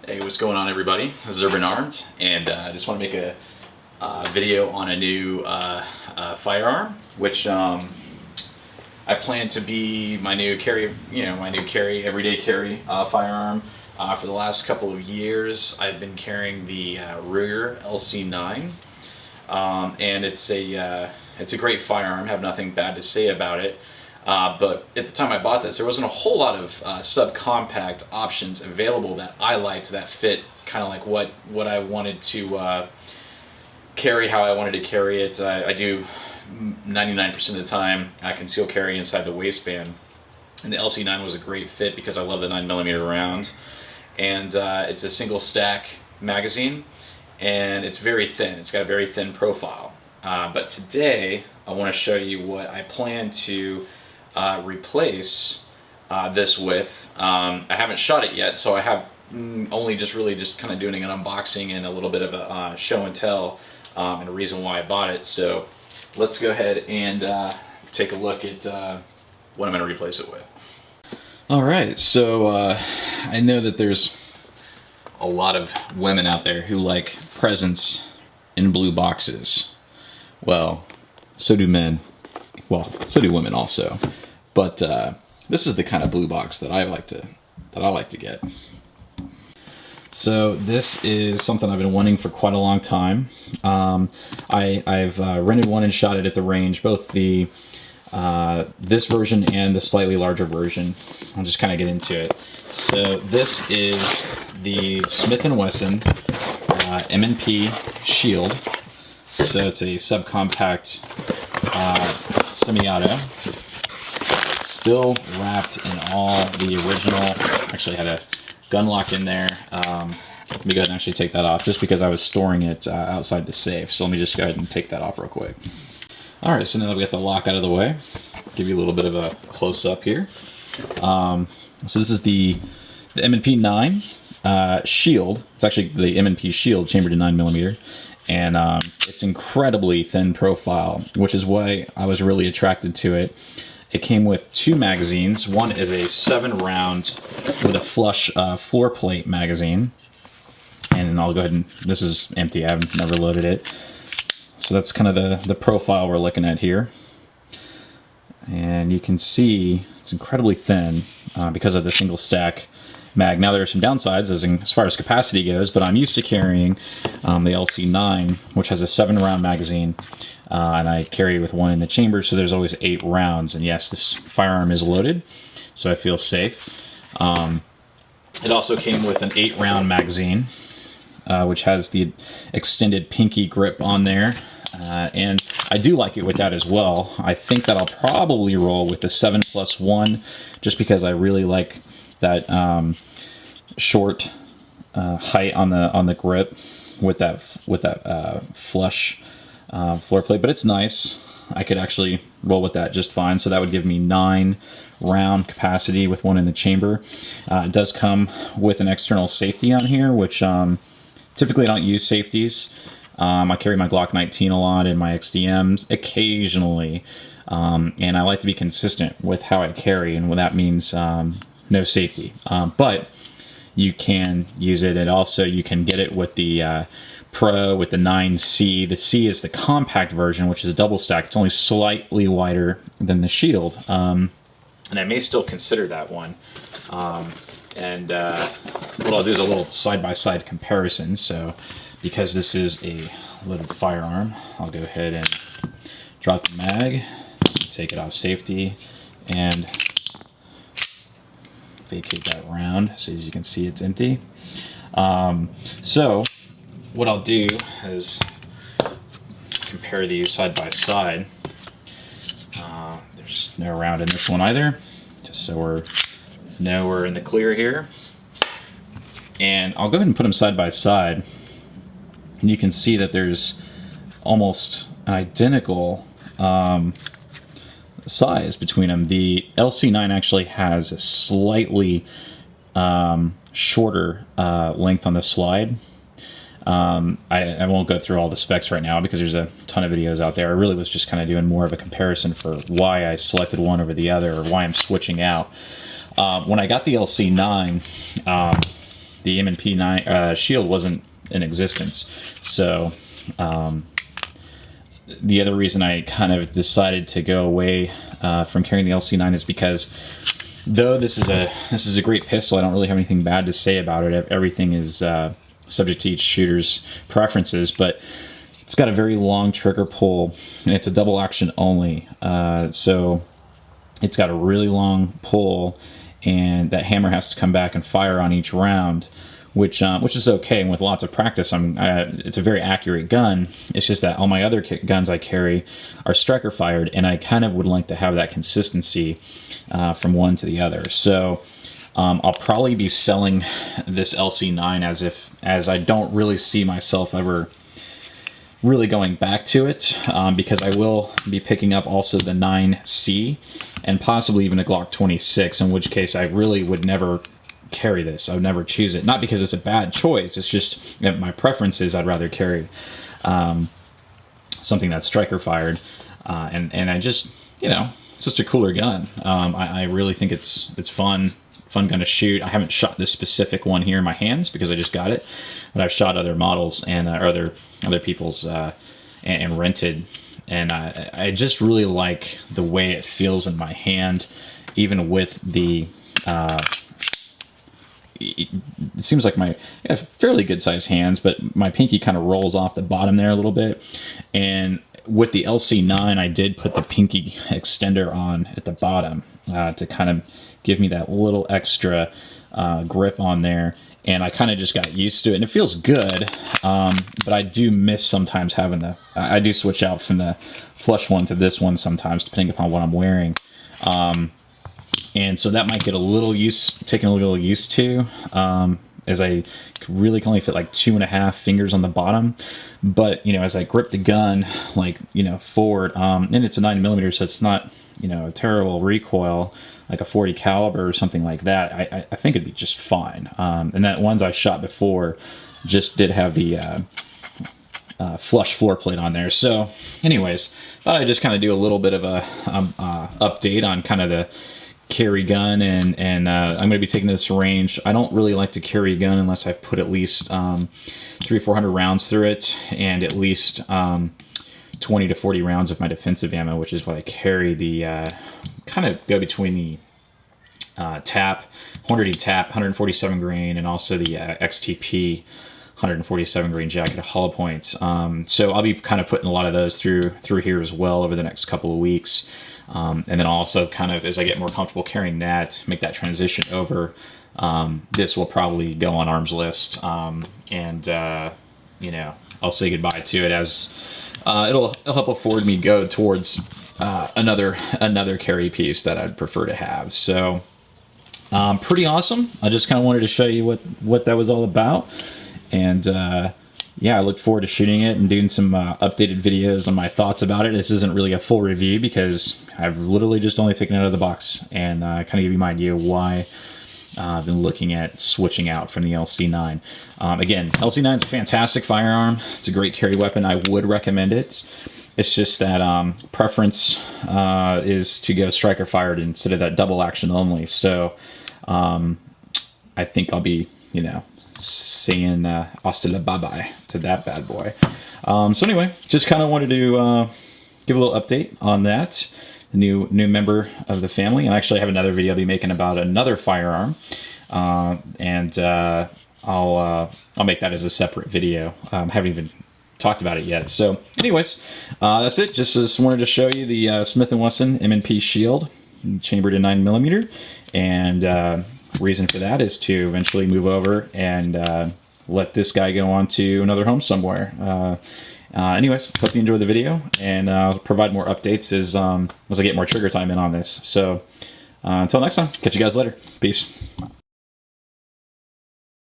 Hey, what's going on, everybody? This is Urban Armed, and I just want to make a video on a new firearm, which I plan to be my new carry, everyday carry firearm. For the last couple of years, I've been carrying the Ruger LC9, and it's a great firearm. I have nothing bad to say about it. But at the time I bought this, there wasn't a whole lot of subcompact options available that I liked, that fit kind of like what I wanted to carry, how I wanted to carry it. I do 99% of the time conceal carry inside the waistband, and the LC9 was a great fit because I love the 9mm round, and it's a single stack magazine, and it's very thin. It's got a very thin profile. But today I want to show you what I plan to replace this with. I haven't shot it yet, so I have only just kind of doing an unboxing and a little bit of a show and tell, and a reason why I bought it. So let's go ahead and take a look at what I'm going to replace it with. Alright, so I know that there's a lot of women out there who like presents in blue boxes. Well, so do men. Well, so do women also, but this is the kind of blue box that I like to get. So this is something I've been wanting for quite a long time. I've rented one and shot it at the range, both the this version and the slightly larger version. I'll just kind of get into it. So this is the Smith Wesson M&P Shield. So it's a subcompact semi-auto, still wrapped in all the original. Actually had a gun lock in there. Let me go ahead and actually take that off, just because I was storing it outside the safe. So let me just go ahead and take that off real quick. All right, so now that we got the lock out of the way, give you a little bit of a close-up here. So this is the M&P 9 Shield. It's actually the M&P Shield chambered in 9mm. And it's incredibly thin profile, which is why I was really attracted to it. It came with two magazines. One is a 7-round with a flush floor plate magazine. And I'll go ahead and, this is empty, I've never loaded it. So that's kind of the profile we're looking at here. And you can see it's incredibly thin because of the single stack mag. Now there are some downsides as far as capacity goes, but I'm used to carrying the LC9, which has a 7-round magazine, and I carry with one in the chamber, so there's always 8 rounds. And yes, this firearm is loaded, so I feel safe. It also came with an 8-round magazine, which has the extended pinky grip on there, and I do like it with that as well. I think that I'll probably roll with the 7+1, just because I really like that short height on the grip with that flush floor plate. But it's nice. I could actually roll with that just fine. So that would give me 9-round capacity with one in the chamber. It does come with an external safety on here, which typically I don't use safeties. I carry my Glock 19 a lot and my XDMs occasionally, and I like to be consistent with how I carry, and what that means, no safety. But you can use it, and also you can get it with the Pro, with the 9C. The C is the compact version, which is a double stack. It's only slightly wider than the Shield, and I may still consider that one. And what I'll do is a little side-by-side comparison. So because this is a loaded firearm, I'll go ahead and drop the mag, take it off safety, and vacate that round. So as you can see, it's empty. So what I'll do is compare these side by side. There's no round in this one either, just so we're in the clear here. And I'll go ahead and put them side by side, and you can see that there's almost an identical size between them. The LC9 actually has a slightly shorter length on the slide. I won't go through all the specs right now because there's a ton of videos out there. I really was just kind of doing more of a comparison for why I selected one over the other, or why I'm switching out. When I got the LC9, the M&P Shield wasn't in existence. So the other reason I kind of decided to go away from carrying the LC9 is because though this is a great pistol, I don't really have anything bad to say about it. Everything is subject to each shooter's preferences, but it's got a very long trigger pull, and it's a double action only. So it's got a really long pull, and that hammer has to come back and fire on each round, which is okay. And with lots of practice, it's a very accurate gun. It's just that all my other guns I carry are striker fired, and I kind of would like to have that consistency from one to the other. So I'll probably be selling this LC9 as I don't really see myself ever really going back to it, because I will be picking up also the 9C and possibly even a Glock 26, in which case I really would never carry this. I would never choose it. Not because it's a bad choice, it's just that my preference is I'd rather carry something that's striker fired, and I just, it's just a cooler gun. I really think it's fun gun to shoot. I haven't shot this specific one here in my hands because I just got it, but I've shot other models and or other people's and rented, and I just really like the way it feels in my hand, even with the it seems like I have fairly good sized hands, but my pinky kind of rolls off the bottom there a little bit. And with the LC9, I did put the pinky extender on at the bottom to kind of give me that little extra grip on there. And I kind of just got used to it, and it feels good. But I do miss sometimes having I do switch out from the flush one to this one sometimes, depending upon what I'm wearing. And so that might get taken a little used to, as I really can only fit like 2.5 fingers on the bottom. But, as I grip the gun, forward, and it's a 9mm, so it's not, a terrible recoil, like a 40 caliber or something like that. I think it'd be just fine. And that ones I shot before just did have the flush floor plate on there. So anyways, thought I'd just kind of do a little bit of a update on kind of the carry gun, and I'm going to be taking this range. I don't really like to carry a gun unless I've put at least 300 or 400 rounds through it, and at least 20 to 40 rounds of my defensive ammo, which is what I carry. The kind of go between the TAP 100E TAP 147 grain and also the XTP 147 grain jacket of hollow points. So I'll be kind of putting a lot of those through here as well over the next couple of weeks. And then also kind of as I get more comfortable carrying that, make that transition over, this will probably go on arms list, and I'll say goodbye to it, as it'll help afford me go towards another carry piece that I'd prefer to have. So pretty awesome. I just kind of wanted to show you what that was all about, and yeah, I look forward to shooting it and doing some updated videos on my thoughts about it. This isn't really a full review because I've literally just only taken it out of the box, and kind of give you my idea why I've been looking at switching out from the LC9. Again, LC9 is a fantastic firearm. It's a great carry weapon. I would recommend it. It's just that preference is to go striker fired instead of that double action only. So I think I'll be, saying hasta la bye-bye to that bad boy. So anyway, just kind of wanted to give a little update on that. New member of the family, and actually I have another video I'll be making about another firearm, and I'll make that as a separate video. Haven't even talked about it yet. So anyways, that's it. Just wanted to show you the Smith Wesson M&P Shield, chambered in 9mm, and reason for that is to eventually move over and let this guy go on to another home somewhere. Anyways, hope you enjoyed the video, and I'll provide more updates as I get more trigger time in on this. So until next time, catch you guys later. Peace.